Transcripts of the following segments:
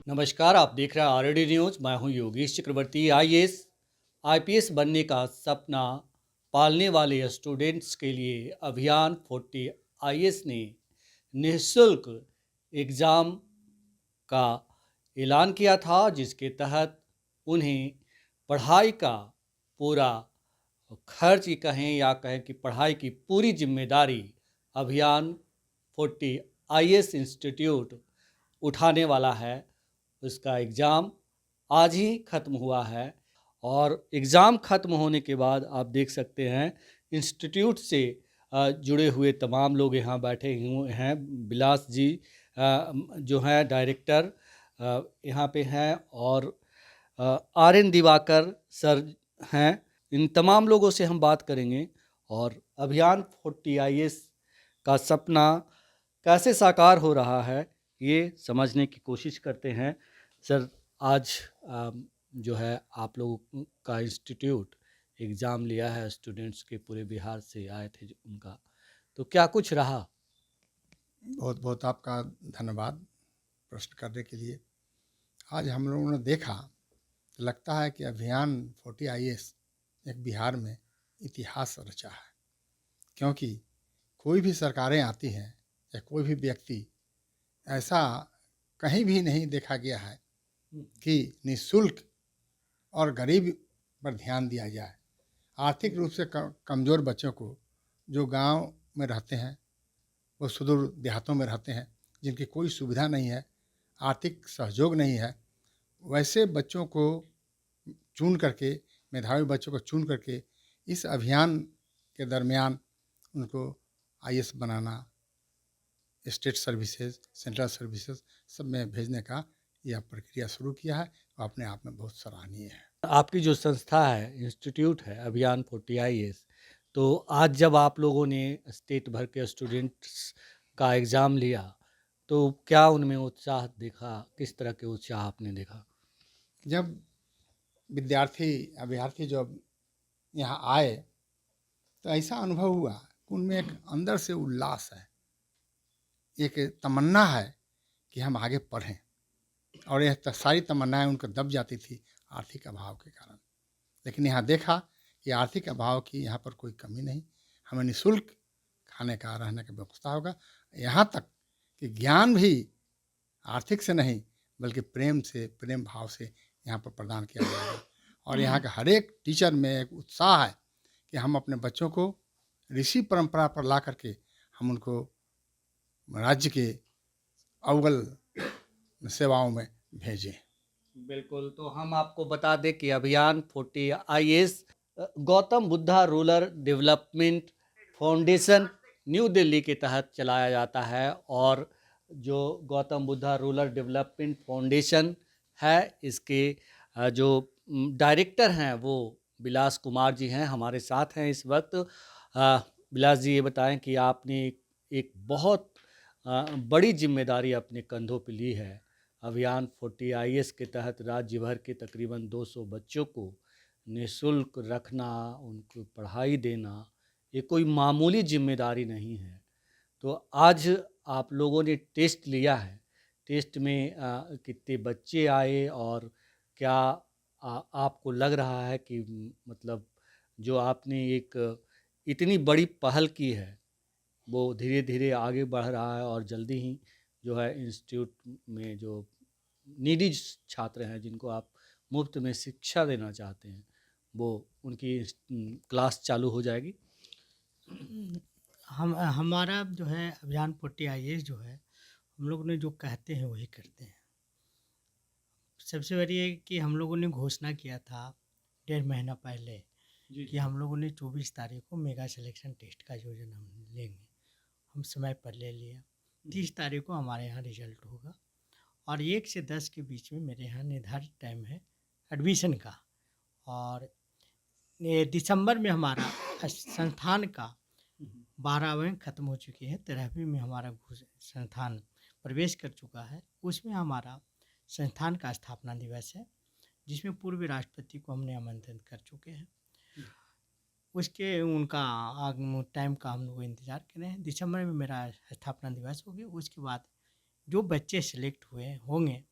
नमस्कार, आप देख रहे हैं आरडी न्यूज़। मैं हूं योगेश चक्रवर्ती। आईएएस आईपीएस बनने का सपना पालने वाले स्टूडेंट्स के लिए अभियान 40 आईएएस ने निःशुल्क एग्ज़ाम का ऐलान किया था, जिसके तहत उन्हें पढ़ाई का पूरा खर्च ही कहें या कहें कि पढ़ाई की पूरी जिम्मेदारी अभियान 40 आईएएस इंस्टीट्यूट उठाने वाला है। उसका एग्ज़ाम आज ही ख़त्म हुआ है और एग्ज़ाम ख़त्म होने के बाद आप देख सकते हैं इंस्टीट्यूट से जुड़े हुए तमाम लोग यहाँ बैठे हुए हैं। बिलास जी जो हैं डायरेक्टर यहाँ पे हैं और आर एन दिवाकर सर हैं। इन तमाम लोगों से हम बात करेंगे और अभियान 40 आईएएस का सपना कैसे साकार हो रहा है ये समझने की कोशिश करते हैं। सर, आज जो है आप लोगों का इंस्टीट्यूट एग्ज़ाम लिया है, स्टूडेंट्स के पूरे बिहार से आए थे उनका, तो क्या कुछ रहा? बहुत बहुत आपका धन्यवाद प्रश्न करने के लिए। आज हम लोगों ने देखा तो लगता है कि अभियान 40 आईएएस एक बिहार में इतिहास रचा है, क्योंकि कोई भी सरकारें आती हैं या कोई भी व्यक्ति, ऐसा कहीं भी नहीं देखा गया है कि निःशुल्क और गरीब पर ध्यान दिया जाए। आर्थिक रूप से कमज़ोर बच्चों को, जो गांव में रहते हैं, वो सुदूर देहातों में रहते हैं, जिनकी कोई सुविधा नहीं है, आर्थिक सहयोग नहीं है, वैसे बच्चों को चुन करके, मेधावी बच्चों को चुन करके इस अभियान के दरमियान उनको आईएएस बनाना, स्टेट सर्विसेज, सेंट्रल सर्विसेज सब में भेजने का यह प्रक्रिया शुरू किया है, वो अपने आप में बहुत सराहनीय है। आपकी जो संस्था है, इंस्टीट्यूट है अभियान 40 आईएएस, तो आज जब आप लोगों ने स्टेट भर के स्टूडेंट्स का एग्ज़ाम लिया, तो क्या उनमें उत्साह देखा? किस तरह के उत्साह आपने देखा? जब अभ्यर्थी जब यहाँ आए तो ऐसा अनुभव हुआ कि उनमें एक अंदर से उल्लास है, एक तमन्ना है कि हम आगे पढ़ें, और यह सारी तमन्नाएं उनको दब जाती थी आर्थिक अभाव के कारण। लेकिन यहाँ देखा कि आर्थिक अभाव की यहाँ पर कोई कमी नहीं, हमें निःशुल्क खाने का, रहने का व्यवस्था होगा। यहाँ तक कि ज्ञान भी आर्थिक से नहीं बल्कि प्रेम से, प्रेम भाव से यहाँ पर प्रदान किया जाएगा। और यहाँ के हर एक टीचर में एक उत्साह है कि हम अपने बच्चों को ऋषि परंपरा पर ला करके हम उनको राज्य के अव्वल सेवाओं में भेजें। बिल्कुल, तो हम आपको बता दें कि अभियान 40 IAS Gautam Buddha rural development foundation new Delhi के तहत चलाया जाता है और जो Gautam Buddha rural development foundation है, इसके जो डायरेक्टर हैं वो बिलास कुमार जी हैं, हमारे साथ हैं इस वक्त। बिलास जी, ये बताएं कि आपने एक बहुत बड़ी जिम्मेदारी अपने कंधों पे ली है। अभियान 40 आईएएस के तहत राज्य भर के तकरीबन 200 बच्चों को निःशुल्क रखना, उनको पढ़ाई देना, ये कोई मामूली जिम्मेदारी नहीं है। तो आज आप लोगों ने टेस्ट लिया है, टेस्ट में कितने बच्चे आए और क्या आपको लग रहा है कि मतलब जो आपने एक इतनी बड़ी पहल की है वो धीरे धीरे आगे बढ़ रहा है और जल्दी ही जो है इंस्टीट्यूट में जो नीडी छात्र हैं जिनको आप मुफ्त में शिक्षा देना चाहते हैं, वो उनकी क्लास चालू हो जाएगी? हम हमारा जो है अभियान 40 आईएएस जो है, हम लोग ने जो कहते हैं वही करते हैं। सबसे बड़ी है कि हम लोगों ने घोषणा किया था 1.5 महीना पहले कि हम लोगों ने 24 तारीख को मेगा सिलेक्शन टेस्ट का आयोजन हम लेंगे। हम समय पर ले लिया। 30 तारीख को हमारे यहाँ रिजल्ट होगा और 1 से 10 के बीच में मेरे यहाँ निर्धारित टाइम है एडमिशन का। और ये दिसंबर में हमारा संस्थान का 12वीं ख़त्म हो चुकी है, 13वीं में हमारा संस्थान प्रवेश कर चुका है। उसमें हमारा संस्थान का स्थापना दिवस है, जिसमें पूर्व राष्ट्रपति को हमने आमंत्रित कर चुके हैं। उसके उनका टाइम का हम लोग इंतज़ार कर रहे हैं। दिसंबर में मेरा स्थापना दिवस हो गया। उसके बाद जो बच्चे सेलेक्ट हुए होंगे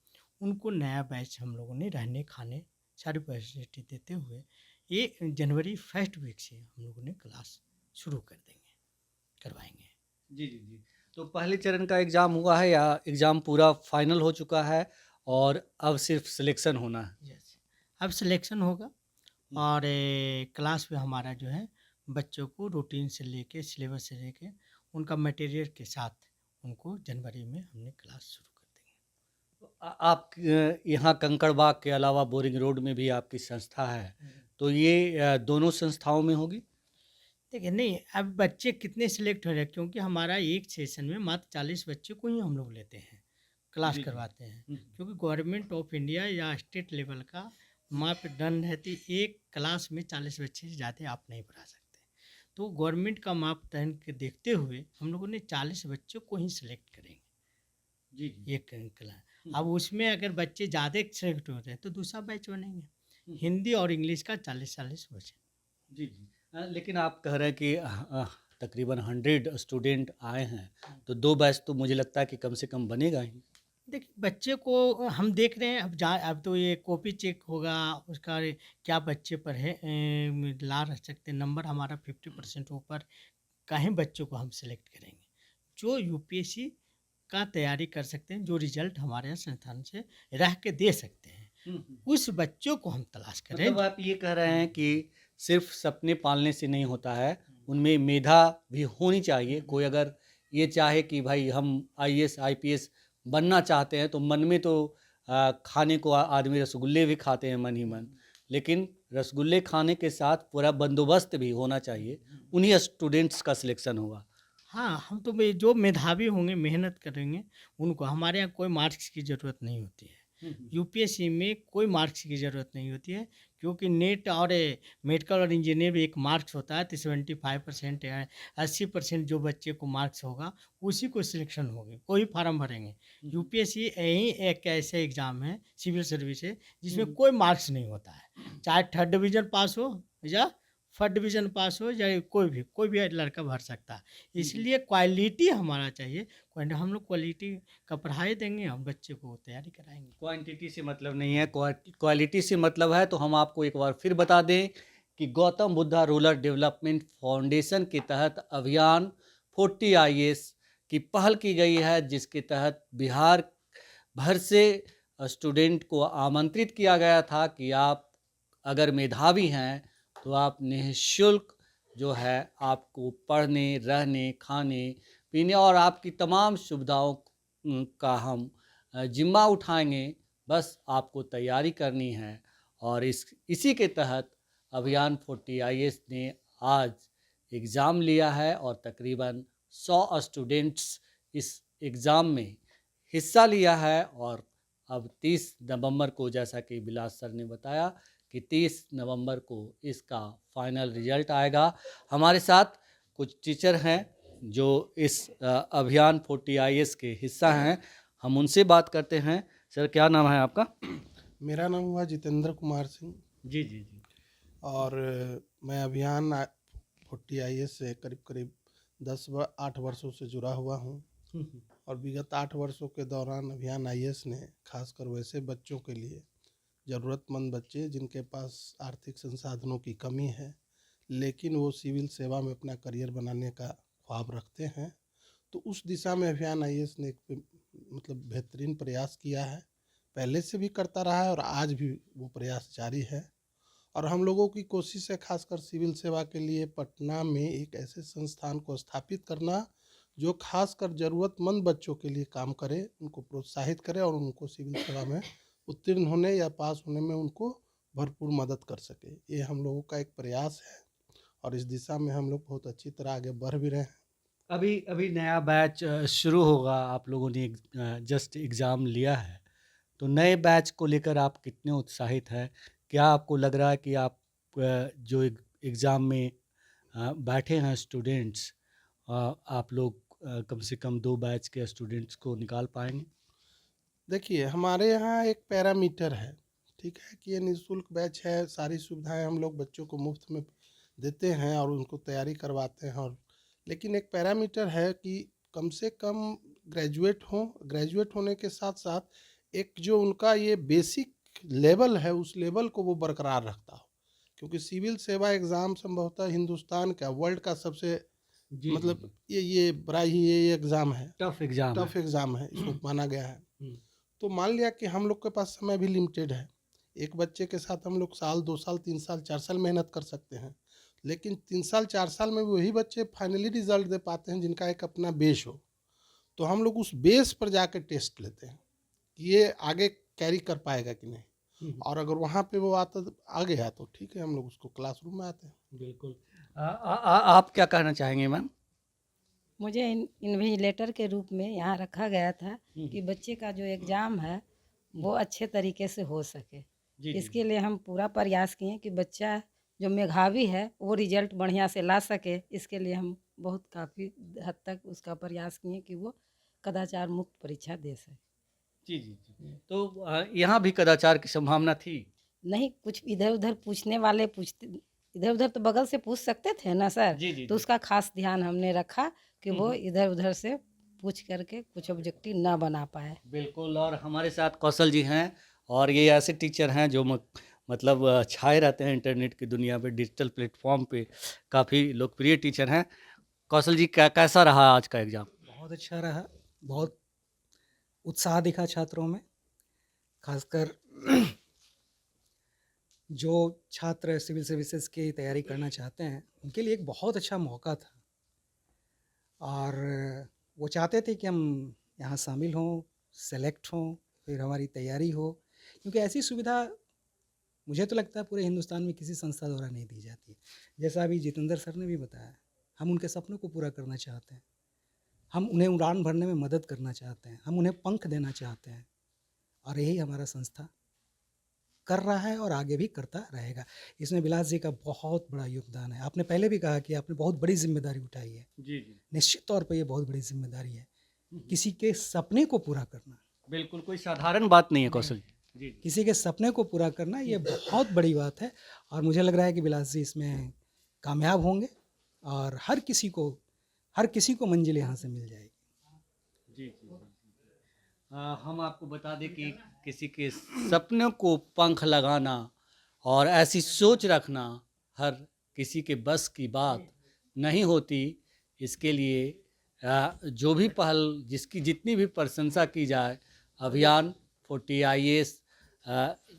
उनको नया बैच हम लोगों ने रहने खाने सारी फैसिलिटी देते हुए ये जनवरी फर्स्ट वीक से हम लोगों ने क्लास शुरू कर देंगे, करवाएंगे। जी, जी, जी। तो पहले चरण का एग्ज़ाम हुआ है या एग्ज़ाम पूरा फाइनल हो चुका है और अब सिर्फ़ सिलेक्शन होना है? यस, अब सिलेक्शन होगा और क्लास में हमारा जो है बच्चों को रूटीन से लेके सिलेबस से लेके उनका मटेरियल के साथ उनको जनवरी में हमने क्लास शुरू कर देंगे। तो आप यहाँ कंकड़बाग के अलावा बोरिंग रोड में भी आपकी संस्था है, तो ये दोनों संस्थाओं में होगी? देखिए नहीं, अब बच्चे कितने सिलेक्ट हो रहे हैं क्योंकि हमारा एक सेशन में मात्र 40 बच्चे को ही हम लोग लेते हैं, क्लास जी, जी। करवाते हैं। हुँ, क्योंकि गवर्नमेंट ऑफ इंडिया या स्टेट लेवल का मापदंड है कि एक क्लास में 40 बच्चे से ज़्यादा आप नहीं पढ़ा सकते। तो गवर्नमेंट का मापदंड के देखते हुए हम लोगों ने 40 बच्चों को ही सिलेक्ट करेंगे जी, जी। एक क्लास। अब उसमें अगर बच्चे ज़्यादा सिलेक्ट होते हैं तो दूसरा बैच बनेंगे। हिंदी और इंग्लिश का 40-40 बच्चे। जी, जी। लेकिन आप कह रहे हैं कि तकरीबन 100 स्टूडेंट आए हैं, तो 2 बैच तो मुझे लगता है कि कम से कम बनेगा ही। देखिए बच्चे को हम देख रहे हैं अब तो ये कॉपी चेक होगा उसका क्या बच्चे पढ़े ला रह सकते हैं। नंबर हमारा 50% ऊपर का ही बच्चों को हम सेलेक्ट करेंगे जो यूपीएससी का तैयारी कर सकते हैं, जो रिजल्ट हमारे यहाँ संस्थान से रह के दे सकते हैं, हुँ, हुँ। उस बच्चों को हम तलाश करें। मतलब आप ये कह रहे हैं कि सिर्फ़ सपने पालने से नहीं होता है, उनमें मेधा भी होनी चाहिए। कोई अगर ये चाहे कि भाई हम आईएएस, आईपीएस बनना चाहते हैं, तो मन में तो खाने को आदमी रसगुल्ले भी खाते हैं मन ही मन। लेकिन रसगुल्ले खाने के साथ पूरा बंदोबस्त भी होना चाहिए, उन्हीं स्टूडेंट्स का सिलेक्शन होगा। हाँ, हम तो जो मेधावी होंगे मेहनत करेंगे उनको हमारे यहाँ कोई मार्क्स की ज़रूरत नहीं होती है। हुँ, हुँ। यूपीएससी में कोई मार्क्स की ज़रूरत नहीं होती है क्योंकि नेट और मेडिकल और इंजीनियर में एक मार्क्स होता है तो 75% या 80% जो बच्चे को मार्क्स होगा उसी को सिलेक्शन होगी, वही फार्म भरेंगे। यूपीएससी यही एक ऐसे एग्ज़ाम है सिविल सर्विस है जिसमें कोई मार्क्स नहीं होता है, चाहे थर्ड डिवीज़न पास हो या फर्स्ट डिवीज़न पास हो या कोई भी लड़का भर सकता है। इसलिए क्वालिटी हमारा चाहिए। हम लोग क्वालिटी का पढ़ाई देंगे, हम बच्चे को तैयारी कराएँगे। क्वांटिटी से मतलब नहीं है, क्वालिटी से मतलब है। तो हम आपको एक बार फिर बता दें कि Gautam Buddha rural development foundation के तहत अभियान 40 आईएएस की पहल की गई है, जिसके तहत बिहार भर से स्टूडेंट को आमंत्रित किया गया था कि आप अगर मेधावी हैं तो आप निःशुल्क जो है आपको पढ़ने, रहने, खाने, पीने और आपकी तमाम सुविधाओं का हम ज़िम्मा उठाएंगे। बस आपको तैयारी करनी है। और इसी के तहत अभियान 40 आईएएस ने आज एग्ज़ाम लिया है और तकरीबन 100 स्टूडेंट्स इस एग्ज़ाम में हिस्सा लिया है। और अब 30 नवंबर को, जैसा कि बिलास सर ने बताया कि 30 नवंबर को इसका फाइनल रिजल्ट आएगा। हमारे साथ कुछ टीचर हैं जो इस अभियान 40 आईएएस के हिस्सा हैं, हम उनसे बात करते हैं। सर, क्या नाम है आपका? मेरा नाम हुआ जितेंद्र कुमार सिंह जी, जी, जी। और मैं अभियान 40 आईएएस से करीब करीब 8 वर्षों से जुड़ा हुआ हूँ और विगत 8 वर्षों के दौरान अभियान आईएएस ने खासकर वैसे बच्चों के लिए, ज़रूरतमंद बच्चे जिनके पास आर्थिक संसाधनों की कमी है लेकिन वो सिविल सेवा में अपना करियर बनाने का ख्वाब रखते हैं, तो उस दिशा में अभियान आईएएस ने एक मतलब बेहतरीन प्रयास किया है। पहले से भी करता रहा है और आज भी वो प्रयास जारी है। और हम लोगों की कोशिश है खासकर सिविल सेवा के लिए पटना में एक ऐसे संस्थान को स्थापित करना जो खासकर ज़रूरतमंद बच्चों के लिए काम करे, उनको प्रोत्साहित करे और उनको सिविल सेवा में उत्तीर्ण होने या पास होने में उनको भरपूर मदद कर सके। ये हम लोगों का एक प्रयास है और इस दिशा में हम लोग बहुत अच्छी तरह आगे बढ़ भी रहे हैं। अभी अभी नया बैच शुरू होगा, आप लोगों ने जस्ट एग्ज़ाम लिया है, तो नए बैच को लेकर आप कितने उत्साहित हैं? क्या आपको लग रहा है कि आप जो एग्ज़ाम में बैठे हैं स्टूडेंट्स, आप लोग कम से कम 2 बैच के स्टूडेंट्स को निकाल पाएंगे? देखिए हमारे यहाँ एक पैरामीटर है, ठीक है, कि ये निःशुल्क बैच है, सारी सुविधाएं हम लोग बच्चों को मुफ्त में देते हैं और उनको तैयारी करवाते हैं। और लेकिन एक पैरामीटर है कि कम से कम ग्रेजुएट हों, ग्रेजुएट होने के साथ साथ एक जो उनका ये बेसिक लेवल है उस लेवल को वो बरकरार रखता हो, क्योंकि सिविल सेवा एग्ज़ाम संभवतः हिंदुस्तान का वर्ल्ड का सबसे मतलब ये बड़ा ही ये एग्ज़ाम है, टफ एग्जाम टफ एग्ज़ाम है, इसको माना गया है। हम्म। तो मान लिया कि हम लोग के पास समय भी लिमिटेड है, एक बच्चे के साथ हम लोग साल 2 साल 3 साल 4 साल मेहनत कर सकते हैं, लेकिन 3 साल 4 साल में वही बच्चे फाइनली रिजल्ट दे पाते हैं जिनका एक अपना बेस हो। तो हम लोग उस बेस पर जाकर टेस्ट लेते हैं कि ये आगे कैरी कर पाएगा कि नहीं, और अगर वहाँ पे वो आ गया तो ठीक है, हम लोग उसको क्लासरूम में आते हैं। बिल्कुल। आप क्या कहना चाहेंगे मैम? मुझे इन्विजिलेटर के रूप में यहाँ रखा गया था कि बच्चे का जो एग्ज़ाम है वो अच्छे तरीके से हो सके। इसके लिए हम पूरा प्रयास किए कि बच्चा जो मेधावी है वो रिजल्ट बढ़िया से ला सके। इसके लिए हम बहुत काफ़ी हद तक उसका प्रयास किए कि वो कदाचार मुक्त परीक्षा दे सके। जी जी जी। तो यहाँ भी कदाचार की संभावना थी? नहीं, कुछ इधर उधर पूछने वाले पूछते, इधर उधर तो बगल से पूछ सकते थे ना सर। जी जी तो जी। उसका खास ध्यान हमने रखा कि वो इधर उधर से पूछ करके कुछ ऑब्जेक्टिव ना बना पाए। बिल्कुल। और हमारे साथ कौशल जी हैं, और ये ऐसे टीचर हैं जो मतलब छाए रहते हैं इंटरनेट की दुनिया पे, डिजिटल प्लेटफॉर्म पे काफ़ी लोकप्रिय टीचर हैं। कौशल जी, कैसा रहा आज का एग्ज़ाम? बहुत अच्छा रहा। बहुत उत्साह दिखा छात्रों में, खासकर जो छात्र सिविल सर्विसेज की तैयारी करना चाहते हैं उनके लिए एक बहुत अच्छा मौका था। और वो चाहते थे कि हम यहाँ शामिल हों, सेलेक्ट हों, फिर हमारी तैयारी हो, क्योंकि ऐसी सुविधा मुझे तो लगता है पूरे हिंदुस्तान में किसी संस्था द्वारा नहीं दी जाती है। जैसा अभी जितेंद्र सर ने भी बताया, हम उनके सपनों को पूरा करना चाहते हैं, हम उन्हें उड़ान भरने में मदद करना चाहते हैं, हम उन्हें पंख देना चाहते हैं, और यही हमारा संस्था कर रहा है और आगे भी करता रहेगा। इसमें विलास जी का बहुत बड़ा योगदान है। आपने पहले भी कहा कि आपने बहुत बड़ी जिम्मेदारी उठाई है। जी जी। निश्चित तौर पर ये बहुत बड़ी जिम्मेदारी है, किसी के सपने को पूरा करना। बिल्कुल, कोई साधारण बात नहीं है कौशल जी। जी जी। किसी के सपने को पूरा करना ये बहुत बड़ी बात है, और मुझे लग रहा है कि विलास जी इसमें कामयाब होंगे और हर किसी को मंजिल यहाँ से मिल जाएगी। जी जी। हम आपको बता दें कि किसी के सपनों को पंख लगाना और ऐसी सोच रखना हर किसी के बस की बात नहीं होती। इसके लिए जो भी पहल, जिसकी जितनी भी प्रशंसा की जाए, अभियान 40 IAS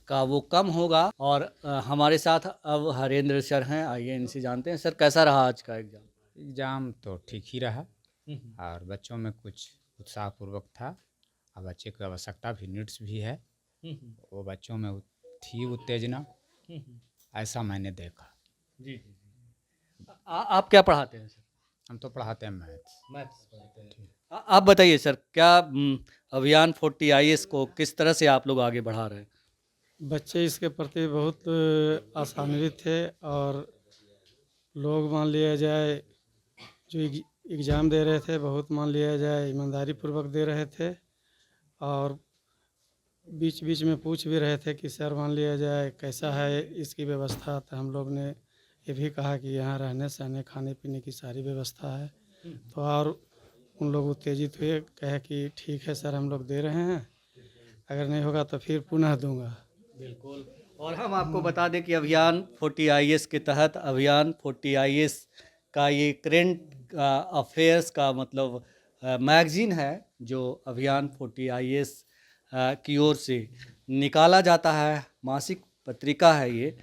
का वो कम होगा। और हमारे साथ अब हरेंद्र सर हैं, आइए इनसे जानते हैं। सर, कैसा रहा आज का एग्ज़ाम? एग्ज़ाम तो ठीक ही रहा, और बच्चों में कुछ उत्साहपूर्वक था, और बच्चे की आवश्यकता भी, नीड्स भी है, वो बच्चों में थी उत्तेजना, ऐसा मैंने देखा। जी जी जी। आप क्या पढ़ाते हैं सर? हम तो पढ़ाते हैं मैथ्स। मैथ्स पढ़ाते हैं। आप बताइए सर, क्या अभियान 40 IAS को किस तरह से आप लोग आगे बढ़ा रहे हैं? बच्चे इसके प्रति बहुत आशान्वित थे, और लोग मान लिया जाए जो एग्ज़ाम दे रहे थे बहुत मान लिया जाए ईमानदारी पूर्वक दे रहे थे, और बीच बीच में पूछ भी रहे थे कि सर मान लिया जाए कैसा है इसकी व्यवस्था। तो हम लोग ने ये भी कहा कि यहाँ रहने सहने खाने पीने की सारी व्यवस्था है। तो और उन लोग उत्तेजित हुए, कहे कि ठीक है सर हम लोग दे रहे हैं, अगर नहीं होगा तो फिर पुनः दूंगा। बिल्कुल। और हम आपको बता दें कि अभियान 40 IAS के तहत, अभियान 40 IAS का ये करेंट अफेयर्स का मतलब मैगज़ीन है, जो अभियान 40 IAS की ओर से निकाला जाता है। मासिक पत्रिका है ये,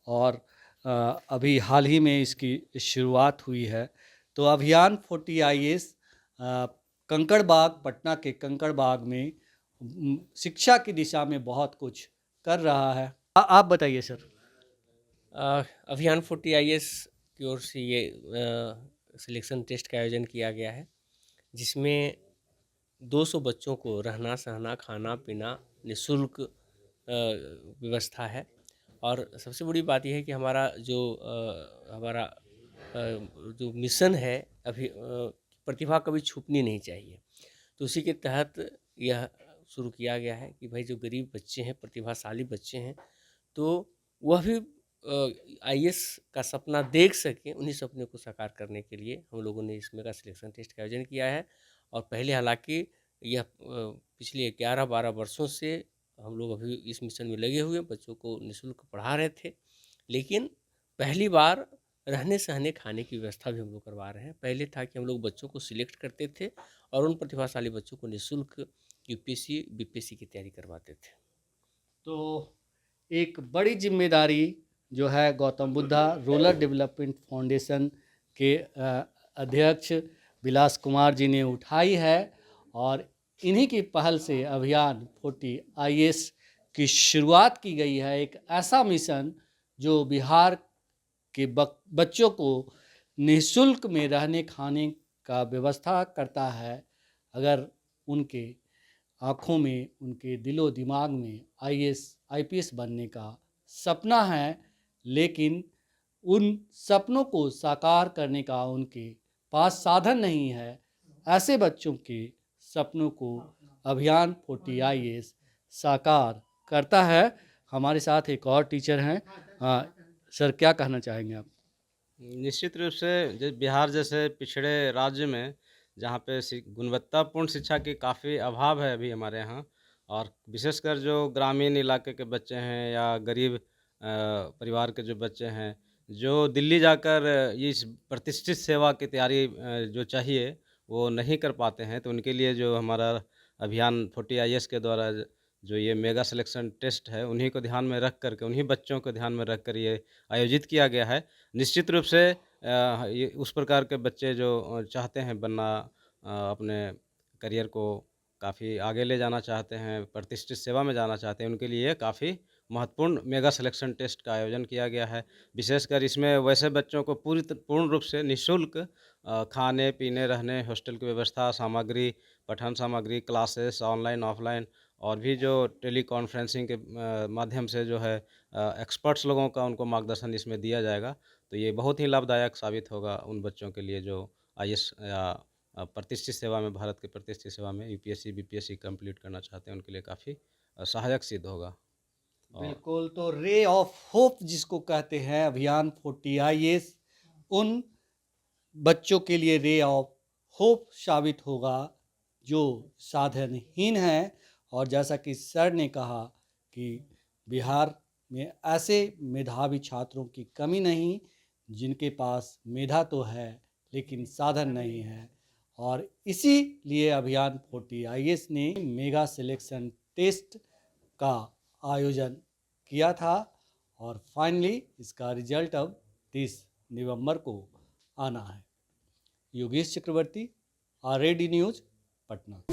और अभी हाल ही में इसकी शुरुआत हुई है। तो अभियान 40 IAS कंकड़बाग, पटना के कंकड़बाग में शिक्षा की दिशा में बहुत कुछ कर रहा है। आप बताइए सर। अभियान 40 IAS की ओर से ये सिलेक्शन टेस्ट का आयोजन किया गया है, जिसमें 200 बच्चों को रहना सहना खाना पीना निःशुल्क व्यवस्था है। और सबसे बड़ी बात यह है कि हमारा जो मिशन है, अभी प्रतिभा कभी छुपनी नहीं चाहिए। तो उसी के तहत यह शुरू किया गया है कि भाई जो गरीब बच्चे हैं, प्रतिभाशाली बच्चे हैं, तो वह भी IAS का सपना देख सकें। उन्हीं सपने को साकार करने के लिए हम लोगों ने इसमें का सिलेक्शन टेस्ट का आयोजन किया है। और पहले हालांकि यह पिछले 11-12 वर्षों से हम लोग अभी इस मिशन में लगे हुए हैं, बच्चों को निःशुल्क पढ़ा रहे थे। लेकिन पहली बार रहने सहने खाने की व्यवस्था भी हम लोग करवा रहे हैं। पहले था कि हम लोग बच्चों को सिलेक्ट करते थे और उन प्रतिभाशाली बच्चों को निःशुल्क यूपीएससी बीपीएससी की तैयारी करवाते थे। तो एक बड़ी जिम्मेदारी जो है Gautam Buddha rural development foundation के अध्यक्ष विलास कुमार जी ने उठाई है और इन्हीं की पहल से अभियान 40 आईएएस की शुरुआत की गई है। एक ऐसा मिशन जो बिहार के बच्चों को निःशुल्क में रहने खाने का व्यवस्था करता है। अगर उनके आँखों में, उनके दिलो दिमाग में आईपीएस बनने का सपना है, लेकिन उन सपनों को साकार करने का उनके पास साधन नहीं है, ऐसे बच्चों के सपनों को अभियान 40 आईएएस साकार करता है। हमारे साथ एक और टीचर हैं। सर, क्या कहना चाहेंगे आप? निश्चित रूप से बिहार जैसे पिछड़े राज्य में जहाँ पे गुणवत्तापूर्ण शिक्षा की काफ़ी अभाव है अभी हमारे यहाँ, और विशेषकर जो ग्रामीण इलाके के बच्चे हैं या गरीब परिवार के जो बच्चे हैं, जो दिल्ली जाकर इस प्रतिष्ठित सेवा की तैयारी जो चाहिए वो नहीं कर पाते हैं, तो उनके लिए जो हमारा अभियान 40 आईएएस के द्वारा जो ये मेगा सिलेक्शन टेस्ट है, उन्हीं को ध्यान में रख करके, उन्हीं बच्चों को ध्यान में रख कर ये आयोजित किया गया है। निश्चित रूप से ये उस प्रकार के बच्चे जो चाहते हैं बनना, अपने करियर को काफ़ी आगे ले जाना चाहते हैं, प्रतिष्ठित सेवा में जाना चाहते हैं, उनके लिए काफ़ी महत्वपूर्ण मेगा सिलेक्शन टेस्ट का आयोजन किया गया है। विशेषकर इसमें वैसे बच्चों को पूर्ण रूप से निःशुल्क खाने पीने रहने हॉस्टल की व्यवस्था, सामग्री, पठन सामग्री, क्लासेस ऑनलाइन ऑफलाइन और भी जो टेली कॉन्फ्रेंसिंग के माध्यम से जो है एक्सपर्ट्स लोगों का उनको मार्गदर्शन इसमें दिया जाएगा। तो ये बहुत ही लाभदायक साबित होगा उन बच्चों के लिए जो आईएएस या प्रतिष्ठित सेवा में, भारत की प्रतिष्ठित सेवा में यूपीएससी बीपीएससी कंप्लीट करना चाहते हैं, उनके लिए काफ़ी सहायक सिद्ध होगा। बिल्कुल। तो रे ऑफ होप जिसको कहते हैं अभियान 40 आईएएस, उन बच्चों के लिए रे ऑफ होप साबित होगा जो साधनहीन हैं। और जैसा कि सर ने कहा कि बिहार में ऐसे मेधावी छात्रों की कमी नहीं जिनके पास मेधा तो है लेकिन साधन नहीं है, और इसीलिए अभियान 40 आईएएस ने मेगा सिलेक्शन टेस्ट का आयोजन किया था और फाइनली इसका रिजल्ट अब 30 नवंबर को आना है। योगेश चक्रवर्ती, आरएडी न्यूज़, पटना।